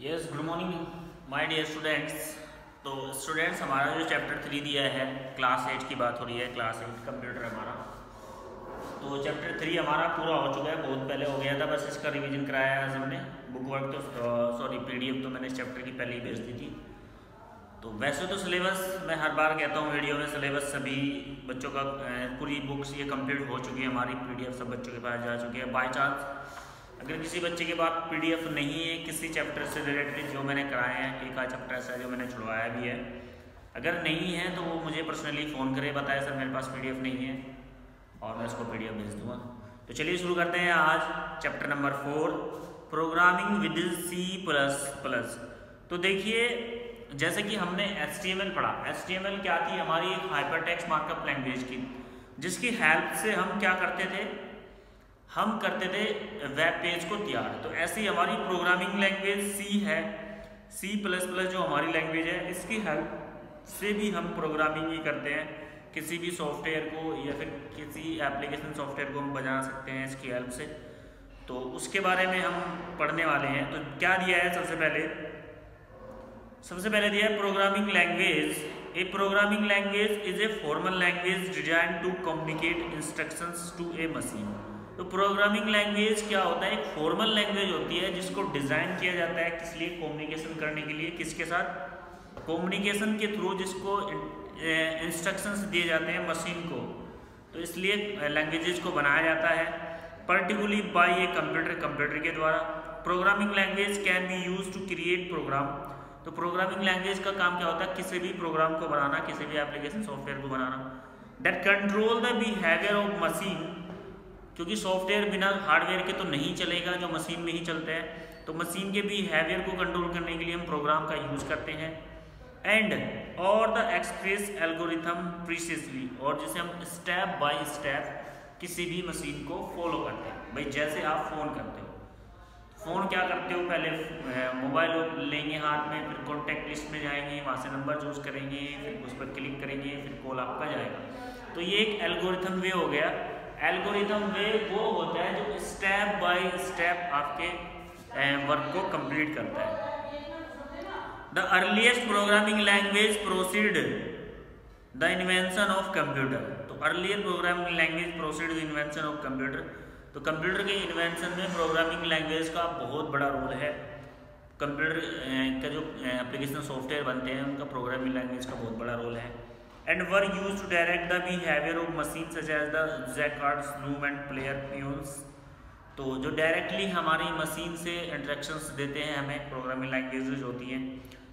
Yes, good morning my dear students. तो students, हमारा जो चैप्टर 3 दिया है, क्लास 8 की बात हो रही है, क्लास 8 कंप्यूटर हमारा। तो चैप्टर 3 हमारा पूरा हो चुका है, बहुत पहले हो गया था, बस इसका रिवीजन कराया है हमने। बुक वर्क तो पीडीएफ तो मैंने इस चैप्टर की पहले ही भेज दी थी। तो वैसे तो सिलेबस मैं हर बार कहता हूँ वीडियो में, सिलेबस सभी बच्चों का पूरी बुक्स ये कंप्लीट हो चुकी है, हमारी पीडीएफ सब बच्चों के पास जा चुकी है। बाय चांस अगर किसी बच्चे के पास पीडीएफ नहीं है किसी चैप्टर से रिलेटेड जो मैंने कराए हैं, एक आध चैप्टर ऐसा है जो मैंने छुड़वाया भी है, अगर नहीं है तो वो मुझे पर्सनली फ़ोन करे, बताए सर मेरे पास पीडीएफ नहीं है, और मैं उसको पीडीएफ भेज दूँगा। तो चलिए शुरू करते हैं आज chapter number 4, programming with C++। तो देखिए, जैसे कि हमने HTML पढ़ा, HTML क्या थी, हमारी एक हाइपरटेक्स्ट मार्कअप लैंग्वेज की, जिसकी हेल्प से हम क्या करते थे, हम करते थे वेब पेज को तैयार। तो ऐसी हमारी प्रोग्रामिंग लैंग्वेज C है, C++ जो हमारी लैंग्वेज है, इसकी हेल्प से भी हम प्रोग्रामिंग ही करते हैं, किसी भी सॉफ्टवेयर को या फिर किसी एप्लीकेशन सॉफ्टवेयर को हम बना सकते हैं इसकी हेल्प से। तो उसके बारे में हम पढ़ने वाले हैं। तो क्या दिया है, सबसे पहले दिया है programming language. A programming language is a formal language design to communicate instructions to a machine. तो प्रोग्रामिंग लैंग्वेज क्या होता है, एक फॉर्मल लैंग्वेज होती है जिसको डिज़ाइन किया जाता है किस लिए, कम्युनिकेशन करने के लिए, किसके साथ, कम्युनिकेशन के थ्रू, जिसको इंस्ट्रक्शंस दिए जाते हैं मशीन को। तो इसलिए लैंग्वेजेस को बनाया जाता है पर्टिकुलरली बाय ए कंप्यूटर के द्वारा। Programming language can be use to create program. तो प्रोग्रामिंग लैंग्वेज का काम क्या होता है, किसी भी प्रोग्राम को बनाना, किसी भी एप्लीकेशन सॉफ्टवेयर को बनाना। That control the behaviour of machine, क्योंकि सॉफ्टवेयर बिना हार्डवेयर के तो नहीं चलेगा, जो मशीन में ही चलते हैं। तो मशीन के बिहेवियर को कंट्रोल करने के लिए हम प्रोग्राम का यूज करते हैं। एंड और द एक्सप्रेस एल्गोरिथम प्रीसियसली, और जिसे हम स्टेप बाय स्टेप किसी भी मशीन को फॉलो करते हैं। भाई जैसे आप फ़ोन करते हो, फ़ोन क्या करते हो, पहले मोबाइल लेंगे हाथ में, फिर कॉन्टैक्ट लिस्ट में जाएंगे, वहाँ से नंबर चूज करेंगे, फिर उस पर क्लिक करेंगे, फिर कॉल आपका जाएगा। तो ये एक एल्गोरिथम वे हो गया। एल्गोरिथम वे वो होता है जो स्टेप बाय स्टेप आपके वर्क को कंप्लीट करता है। The earliest programming language proceed the invention of computer. तो earliest programming language proceed the invention of computer. तो कंप्यूटर के इन्वेंशन में प्रोग्रामिंग लैंग्वेज का बहुत बड़ा रोल है। कंप्यूटर का जो एप्लीकेशन सॉफ्टवेयर बनते हैं उनका प्रोग्रामिंग लैंग्वेज का बहुत बड़ा रोल है। And were used to direct the behavior of machines such as the Jacquard's loom and player peons। तो जो डायरेक्टली हमारी मशीन से इंस्ट्रक्शंस देते हैं हमें, प्रोग्रामिंग लैंग्वेजेस होती हैं।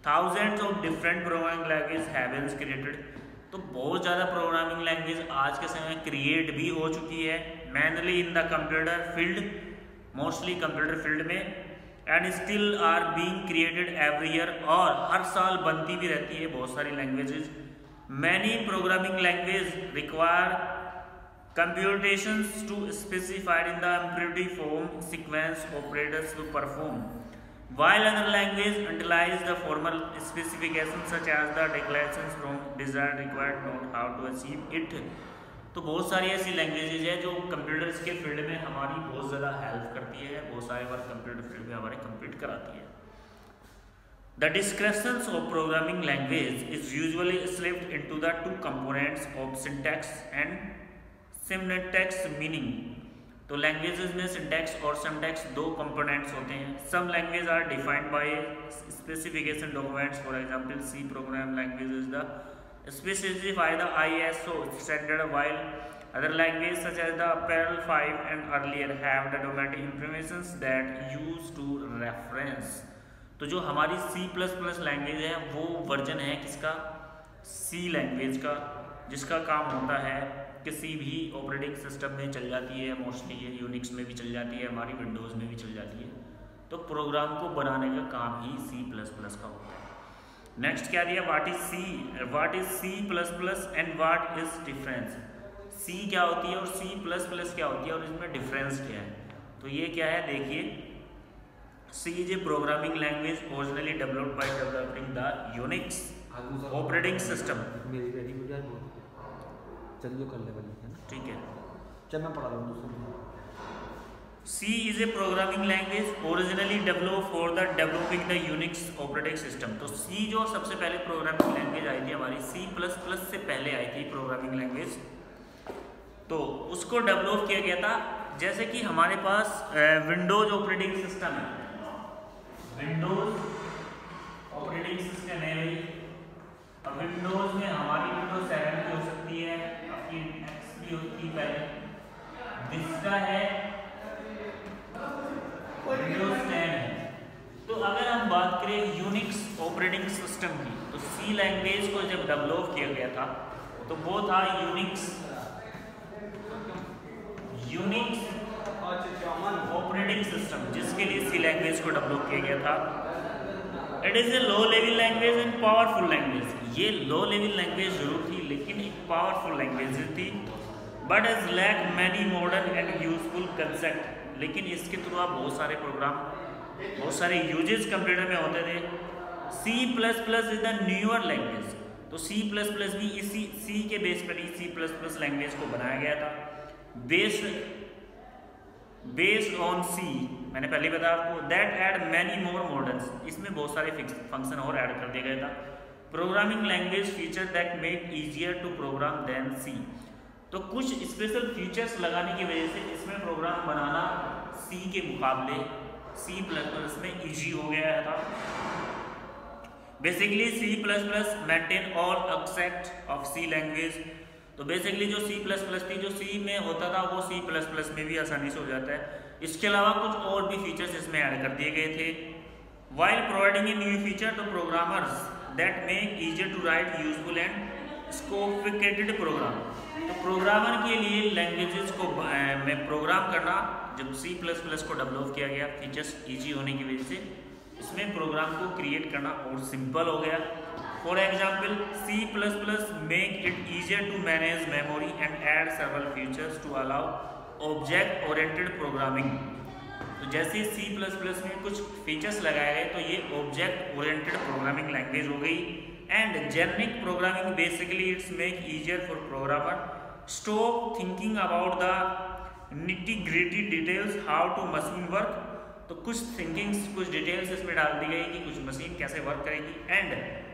Thousands of different programming language have been created. तो बहुत ज़्यादा प्रोग्रामिंग लैंग्वेज आज के समय में क्रिएट भी हो चुकी है, mainly in the computer field, mostly computer field में, and still are being created every year, और हर साल बनती भी रहती है बहुत सारी languages. Many programming languages require computations to specified in the imperative form sequence operators to perform, while other languages utilize the formal specifications such as the declarations from desired required node how to achieve it। तो बहुत सारी ऐसी languages है जो computers के field में हमारी बहुत ज़्यादा हेल्प करती है, बहुत सारे वर्क कंप्यूटर फील्ड में हमारे कंप्लीट कराती है। The descriptions of programming language is usually split into the two components of syntax and syntax meaning। तो लैंग्वेजेस में सिंटैक्स और सिंटैक्स दो कंपोनेंट्स होते हैं। Some language are defined by specification documents, for example C program language is the specify the ISO standard, while other languages such as the Perl 5 and earlier have the domain informations that used to reference। तो जो हमारी C++ language है वो version है किसका, C language का, जिसका काम होता है किसी भी ऑपरेटिंग सिस्टम में चल जाती है, मोस्टली ये यूनिक्स में भी चल जाती है, हमारी विंडोज़ में भी चल जाती है। तो प्रोग्राम को बनाने का काम ही C++ का होता है। नेक्स्ट क्या दिया, what is C++ and what is difference. C क्या होती है और C++ क्या होती है और इसमें डिफरेंस क्या है। तो ये क्या है, देखिए, C is a programming language originally developed by developing the Unix operating system। मेरी रेडी हो जाए चलिए कर ले वाली है ना, ठीक है, चल मैं पढ़ा रहा हूँ दूसरे। C is a programming language originally developed for the developing the Unix operating system। तो C जो सबसे पहले प्रोग्रामिंग लैंग्वेज आई थी हमारी C++ से पहले आई थी प्रोग्रामिंग लैंग्वेज, तो उसको डेवलप किया गया था। जैसे कि हमारे पास विंडोज ऑपरेटिंग सिस्टम है, विंडोज ऑपरेटिंग सिस्टम है भाई। अब विंडोज में हमारी विंडोज 7 भी हो सकती है, आपकी एक्स भी होती है, पहले विस्टा है, विंडोज 10 है। तो अगर हम बात करें यूनिक्स ऑपरेटिंग सिस्टम की, तो सी लैंग्वेज को जब डेवलप किया गया था तो वो था यूनिक्स ऑपरेटिंग सिस्टम, जिसके लिए सी लैंग्वेज को डेवलप किया गया था। It is a low level language and powerful language. ये लो लेवल लैंग्वेज जरूर थी लेकिन एक पावरफुल लैंग्वेज थी, but as lack many modern and useful concept. लेकिन इसके थ्रू आप बहुत सारे प्रोग्राम, बहुत सारे यूजेस कंप्यूटर में होते थे। C++ is the newer language, तो C++ भी इसी C के बेस पर ही C++ लैंग्वेज को बनाया गया था, बेस्ड ऑन C। मैंने पहले बताया आपको, दैट ऐड मैनी मोर मॉडर्न्स, इसमें बहुत सारे फंक्शन और ऐड कर दिया गया था। Programming language feature that make easier to program than C। तो कुछ स्पेशल फीचर्स लगाने की वजह से इसमें प्रोग्राम बनाना C के मुकाबले C++ में इजी हो गया था। Basically C++ maintain all aspect of C language. तो बेसिकली जो C++ थी, जो C में होता था वो C++ में भी आसानी से हो जाता है। इसके अलावा कुछ और भी फीचर्स इसमें ऐड कर दिए गए थे। While providing a new feature to programmers that make easier to write useful and sophisticated program. तो प्रोग्रामर के लिए लैंग्वेजेस को में प्रोग्राम करना, जब C++ को डेवलप किया गया, फीचर्स इजी होने की वजह से इसमें प्रोग्राम को क्रिएट करना और सिंपल हो गया। For example C++ make it easier to manage memory and add several features to allow object oriented programming. तो जैसे C++ में कुछ फीचर्स लगाए गए तो ये ऑब्जेक्ट ओरिएंटेड प्रोग्रामिंग लैंग्वेज हो गई। And generic programming basically it's make easier for programmer stop thinking about the nitty gritty details how to machine work. तो कुछ थिंकिंग्स, कुछ डिटेल्स इसमें डाल दी गई कि कुछ मशीन कैसे वर्क करेगी, and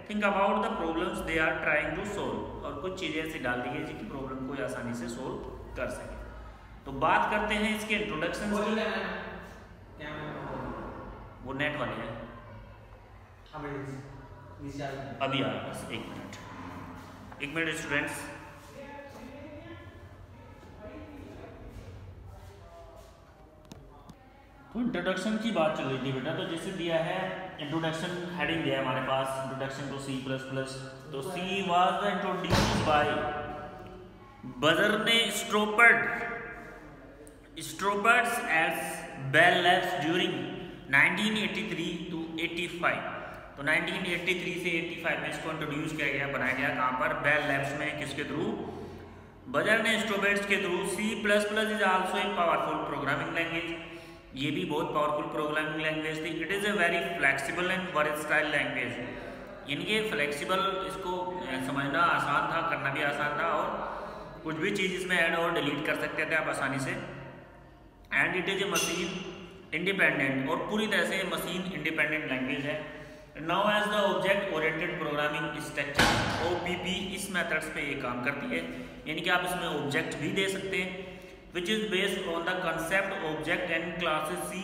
think about the problems they are trying to solve. और कुछ चीज़ें ऐसी डाल दी गई जिनकी प्रॉब्लम को आसानी से सोल्व कर सके। तो बात करते हैं इसके इंट्रोडक्शन की। वो नेट वाले हैं, अभी आ रहा बस एक मिनट स्टूडेंट्स। तो इंट्रोडक्शन की बात चल रही थी बेटा, तो जैसे दिया है इंट्रोडक्शन, हेडिंग दिया है हमारे पास, इंट्रोडक्शन टू C++। तो C was introduced by Bjarne स्ट्रोपर्ट्स at Bell Labs during 1983 to 85। तो 1983 से 85 में इसको इंट्रोड्यूस किया गया, बनाया गया कहाँ पर, बेल लैब्स में। किसके थ्रू? बर्जर ने स्ट्रोपर्ट्स के through. C++ is also a powerful programming language, ये भी बहुत पावरफुल प्रोग्रामिंग लैंग्वेज थी। It is a very flexible and versatile language. इनके फ्लेक्सिबल, इसको समझना आसान था, करना भी आसान था, और कुछ भी चीज़ इसमें ऐड और डिलीट कर सकते थे आप आसानी से। And it is a machine independent, और पूरी तरह से मशीन इंडिपेंडेंट लैंग्वेज है। Now as the object oriented programming structure OPP, इस मेथड्स पे ये काम करती है। यानी कि आप इसमें ऑब्जेक्ट भी दे सकते हैं, which is based on the concept object and classes। C++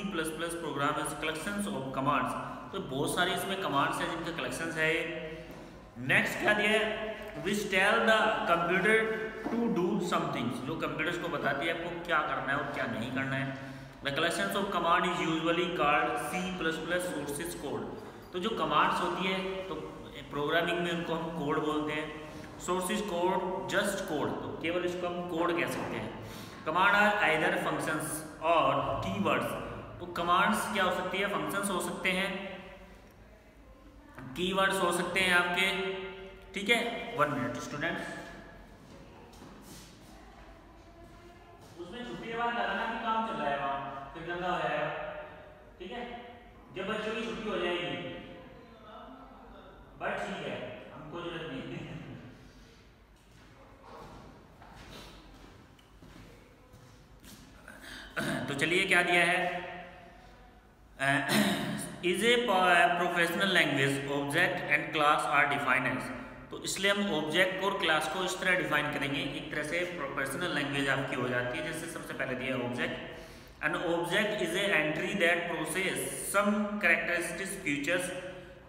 program is collections of commands। तो बहुत सारे इसमें कमांड्स हैं जिनके कलेक्शंस है। नेक्स्ट क्या दिया है, which tell the computer to do something, जो कंप्यूटर्स को बताती है आपको क्या करना है और क्या नहीं करना है। The collections of command is usually called C++ sources code। तो जो कमांड्स होती है तो प्रोग्रामिंग में उनको हम कोड बोलते हैं। सोर्सेज कोड, जस्ट कोड, तो केवल इसको हम कोड कह सकते हैं। कमांड आर आइदर फंक्शंस और कीवर्ड्स। तो कमांड्स क्या हो सकती है, फंक्शंस हो सकते हैं, कीवर्ड्स हो सकते हैं आपके, ठीक है। 1 मिनट स्टूडेंट्स, उसमें छुट्टी के बाद लगाना भी काम चल रहा है वहाँ, फिर गंदा हो जाएगा, ठीक है। जब बच्चों की छुट्टी हो जाएगी बट ठीक है, हमको जरूरत नहीं है। तो चलिए क्या दिया है, is a professional language object and class are defined as. तो इसलिए हम ऑब्जेक्ट और क्लास को इस तरह डिफाइन करेंगे, एक तरह से प्रोफेशनल लैंग्वेज आपकी हो जाती है। जैसे सबसे पहले दिया है object, an object is a entry that process some characteristics features,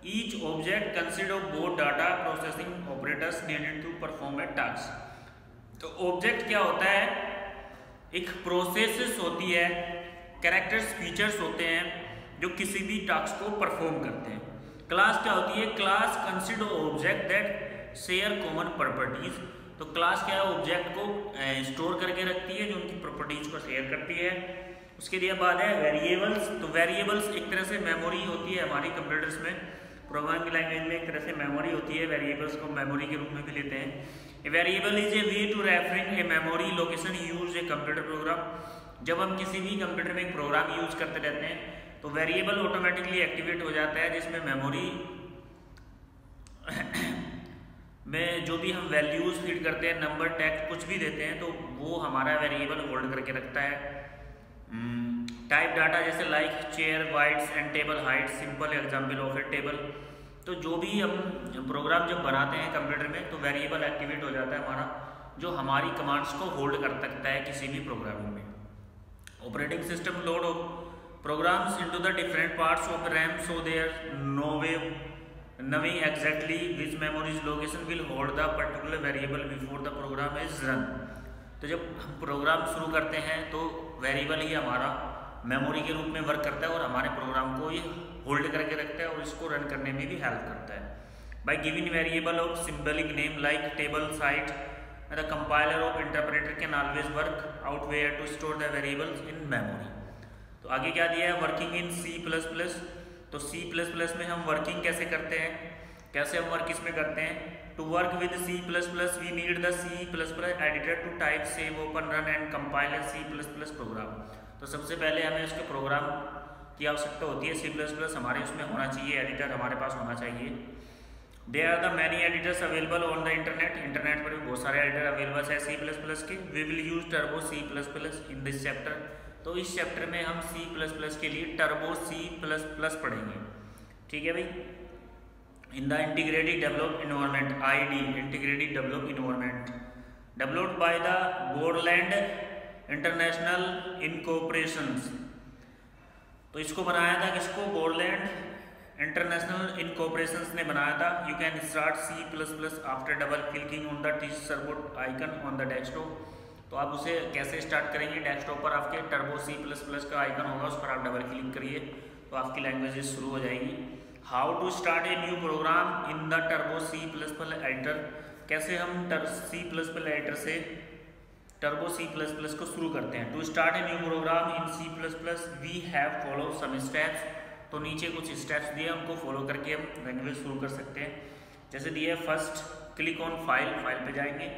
each object consist of both data processing operators needed to perform a task. तो ऑब्जेक्ट क्या होता है, एक प्रोसेस होती है, कैरेक्टर्स फीचर्स होते हैं जो किसी भी टास्क को परफॉर्म करते हैं। क्लास क्या होती है, class consist of object that share common properties. तो क्लास क्या है, ऑब्जेक्ट को स्टोर करके रखती है जो उनकी प्रॉपर्टीज को शेयर करती है। उसके लिए बाद है वेरिएबल्स। तो वेरिएबल्स एक तरह से मेमोरी होती है हमारी कंप्यूटर्स में, प्रोग्रामिंग लैंग्वेज में एक तरह से मेमोरी होती है, वेरिएबल्स को मेमोरी के रूप में भी लेते हैं। A variable is a way to referring a memory location use a computer program. जब हम किसी भी कंप्यूटर में एक प्रोग्राम यूज करते रहते हैं तो वेरिएबल ऑटोमेटिकली एक्टिवेट हो जाता है, जिसमें मेमोरी में जो भी हम वैल्यूज फीड करते हैं, नंबर, टेक्स्ट कुछ भी देते हैं, तो वो हमारा वेरिएबल होल्ड करके रखता है। टाइप डाटा जैसे like chair, wides and table height, simple example of A table. तो जो भी हम प्रोग्राम जब बनाते हैं कंप्यूटर में तो वेरिएबल एक्टिवेट हो जाता है हमारा, जो हमारी कमांड्स को होल्ड कर सकता है किसी भी प्रोग्रामिंग में। Operating system load programs into the different parts of RAM so there no way knowing exactly which memory's location will hold the particular variable before the program is run। तो जब हम programme शुरू करते हैं तो variable ही हमारा memory के रूप में वर्क करता है और हमारे प्रोग्राम को ये होल्ड करके रखता है और इसको रन करने में भी हेल्प करता है। By giving variable of symbolic name like table site, the compiler of interpreter can always work out where to store the variables in memory. तो आगे क्या दिया है, वर्किंग इन C++। तो C++ में हम वर्किंग कैसे करते हैं, कैसे हम वर्क इसमें करते हैं। To work with C++ we need the C++ editor to type, save, open, run and compile a C++ program. तो सबसे पहले हमें उसके प्रोग्राम की आवश्यकता होती है, C++ हमारे उसमें होना चाहिए, एडिटर हमारे पास होना चाहिए। There are the many editors available on the internet. Internet पर भी बहुत सारे एडिटर अवेलेबल है C++ के। We will use turbo C++ in this chapter. तो इस चैप्टर में हम C++ के लिए टर्बो C++ पढ़ेंगे, ठीक है भाई। In the integrated develop environment, ID integrated develop environment, developed by the Borland international incorporations. तो इसको बनाया था किसको, बोर्डलैंड इंटरनेशनल इनकॉर्पोरेशंस ने बनाया था। You can start C++ after double clicking on the servot icon on the desktop. तो आप उसे कैसे स्टार्ट करेंगे, डेस्कटॉप पर आपके टर्बो C++ का आइकन होगा, उस पर आप डबल क्लिक करिए तो आपकी लैंग्वेजेस शुरू हो जाएगी। How to start a new program in the turbo C++ editor. कैसे हम C++ एडिटर से टर्बो C++ को शुरू करते हैं। To start a new program in C++ we have follow some steps. तो नीचे कुछ स्टेप्स दिए, उनको फॉलो करके हम लैंग्वेज शुरू कर सकते हैं। जैसे दिए, first click on file, file पे जाएंगे,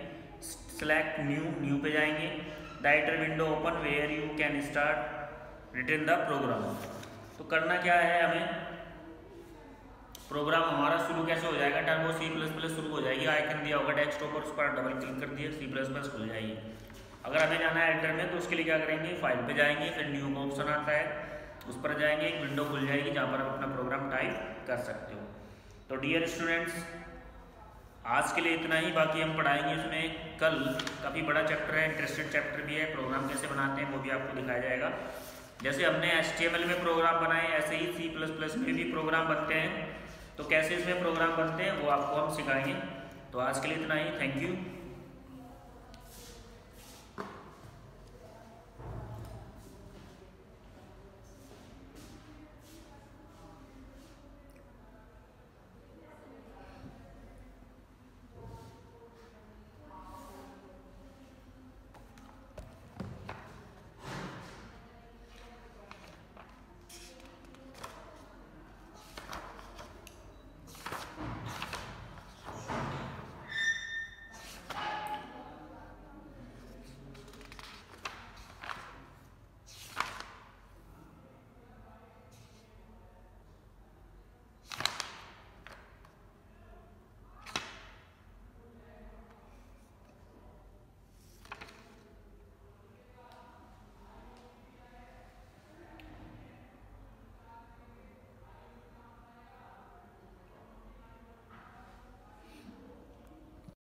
सेलेक्ट न्यू, न्यू पे जाएंगे, the editor window open where you can start return the program. तो करना क्या है हमें, प्रोग्राम हमारा शुरू कैसे हो जाएगा, टर्बो C++ शुरू हो जाएगी। आइकन दिया होगा डेस्कटॉप पर, उस पर डबल क्लिक कर दिया, C++ खुल जाएगी। अगर हमें जाना है एडिटर में तो उसके लिए क्या करेंगे, फाइल पे जाएंगे, फिर न्यू का ऑप्शन आता है, उस पर जाएंगे, एक विंडो खुल जाएगी जहाँ पर आप अपना प्रोग्राम टाइप कर सकते हो। तो डियर स्टूडेंट्स, आज के लिए इतना ही। बाकी हम पढ़ाएंगे उसमें कल, काफ़ी बड़ा चैप्टर है, इंटरेस्टेड चैप्टर भी है। प्रोग्राम कैसे बनाते हैं वो भी आपको दिखाया जाएगा। जैसे हमने HTML में प्रोग्राम बनाए, ऐसे ही C++ में भी प्रोग्राम बनते हैं। तो कैसे इसमें प्रोग्राम बनते हैं वो आपको हम सिखाएंगे। तो आज के लिए इतना ही, थैंक यू।